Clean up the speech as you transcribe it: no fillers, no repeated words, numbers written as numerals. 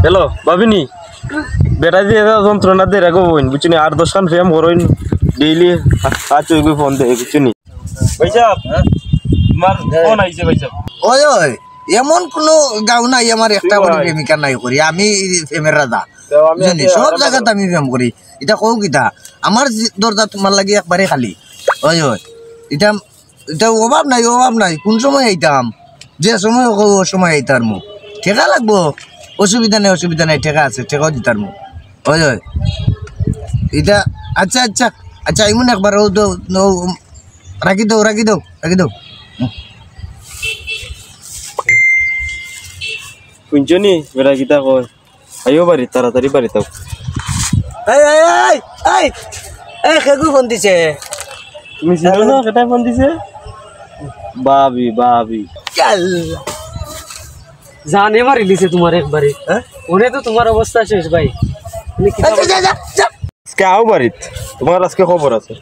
hello ভাবিনি বেটা দিয়ে যন্ত্রণা দিয়ে রাখবো বুঝছি 8-10 খান ফেম করইন ডেইলি চুই ফোন দেয় বুঝছি ভাই সাহেব তোমার ফোন আইছে ভাই সাহেব ওই ওই এমন কোনো গাঁও নাই আমার একটা করে প্রেমিকা নাই করি আমি প্রেমের রাজা বুঝলি সব জায়গাতে আমি প্রেম করি এটা কও কিতা আমার দরজা তোমার লাগি একবারে খালি ওই ওই এটা এটা অভাব নাই কোন সময় আইতাম যে সময় কও ও সময় আইতার মু ঠেকা লাগবো অসুবিধা নাই ঠেকা আছে ঠেকাও দিতার মু ওই ওই এটা আচ্ছা আচ্ছা আচ্ছা এমন একবার ও তো রাখি দাও শুনছনি বেটা কিতা কয় আইও বাড়ি তাড়াতাড়ি বাড়ি তাও এই খেগু ফোন দিছে তুমি চিনো না কেটাই ফোন দিছে ভাবি জানে মারি দিছে তোমার একবারে ওনে তো তোমার অবস্থা শেষ ভাই আজকে আও বাড়িত তোমার আজকে খবর আছে